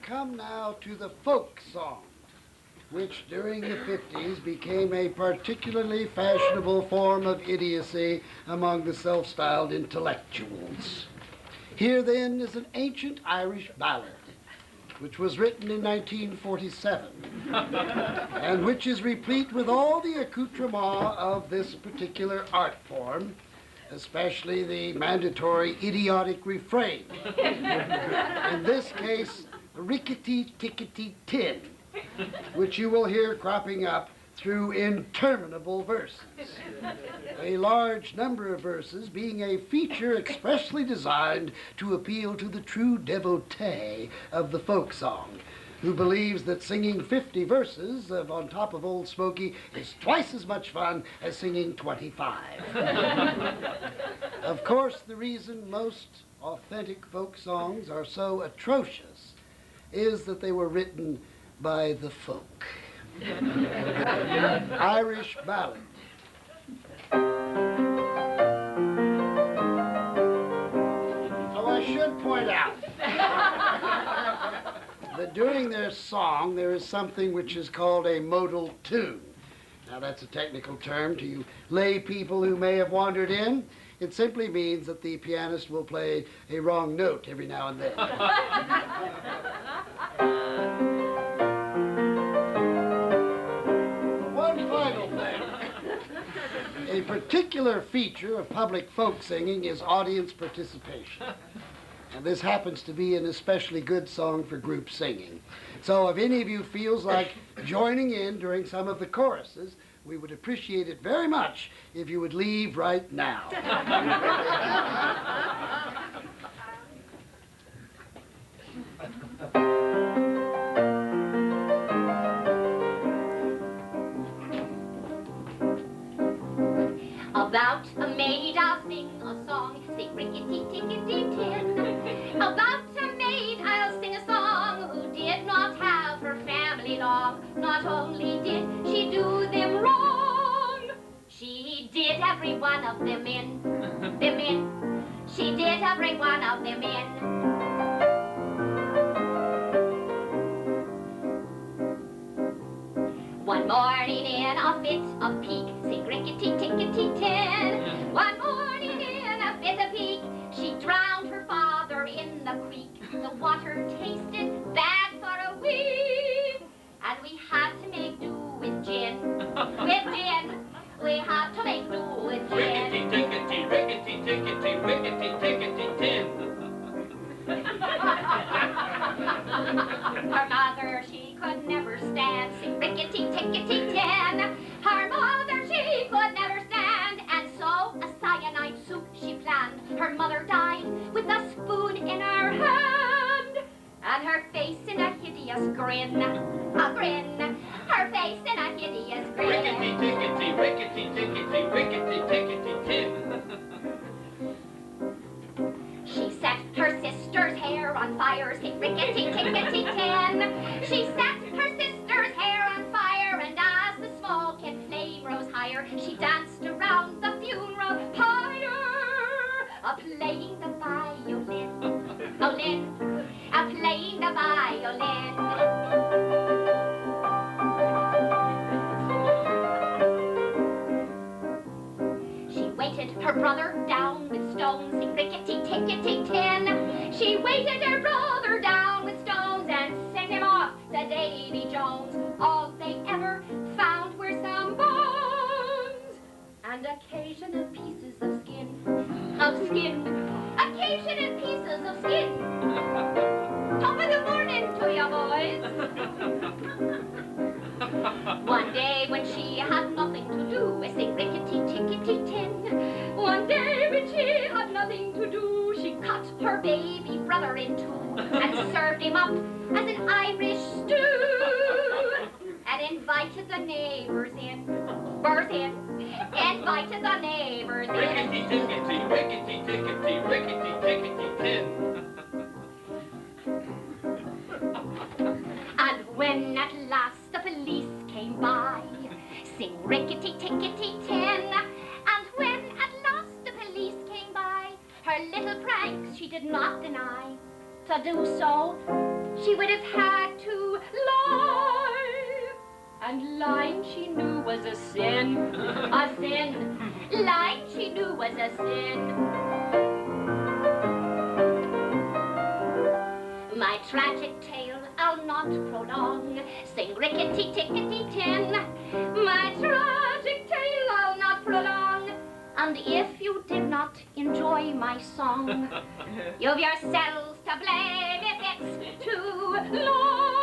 come now to the folk song, which during the 50s became a particularly fashionable form of idiocy among the self-styled intellectuals. Here then is an ancient Irish ballad, which was written in 1947, and which is replete with all the accoutrements of this particular art form, especially the mandatory idiotic refrain. In this case, rickety-tickety-tin, which you will hear cropping up through interminable verses. A large number of verses being a feature expressly designed to appeal to the true devotee of the folk song, who believes that singing 50 verses on top of Old Smoky is twice as much fun as singing 25. Of course, the reason most authentic folk songs are so atrocious is that they were written by the folk. Irish Ballad. Oh, I should point out that during their song there is something which is called a modal tune. Now that's a technical term to you lay people who may have wandered in. It simply means that the pianist will play a wrong note every now and then. One final thing. A particular feature of public folk singing is audience participation. And this happens to be an especially good song for group singing. So if any of you feels like joining in during some of the choruses, we would appreciate it very much if you would leave right now. About a maid I'll sing a song, sing rickety-tickety-tin. About a maid I'll sing a song who did not have her family long. Not only did she do them wrong, she did every one of them in. She did every one of them in. One morning in a fit of pique, sing rickety-tickety-tin. One morning in a fit of pique, she drowned her father in the creek. The water tasted bad for a week, and we had to make do with gin. With gin, we had to make do with gin. Rickety-tickety, rickety-tickety, rickety-tickety-tin. Her mother she could never stand, sing rickety-tickety-tin. Her mother she could never stand, and so a cyanide soup she planned. Her mother died with a spoon in her hand, and her face in a hideous grin. A grin, her face in a hideous grin. Rickety-tickety, rickety-tickety, rickety-tickety-tin. She set her sister's hair on fire, sing rickety-tickety-tin. She set her sister's hair on fire, and as the smoke and flame rose higher, she danced around the funeral pyre, playing the violin, playing the violin. She weighted her brother down with stones, sing rickety-tickety-tin. She weighted her brother down with stones and sent him off to Davy Jones. All they ever found were some bones and occasional pieces of skin, occasional pieces of skin. Top of the morning to you, boys. One day when she had nothing to do, I sing rickety-tickety-tin. One day when she had nothing to do, she cut her baby brother in two and served him up as an Irish stew, and invited the neighbors in. Invited the neighbors in. Rickety-tickety, rickety-tickety, rickety-tickety-tin. And when at last the police came by, sing rickety-tickety-tin. And when at last the police came by, her little pranks she did not deny. to do so, she would have had to lie. And lying she knew was a sin, a sin. Lying she knew was a sin. My tragic tale I'll not prolong. Sing rickety-tickety-tin. My tragic tale I'll not prolong. And if you did not enjoy my song, you've yourselves to blame if it's too long.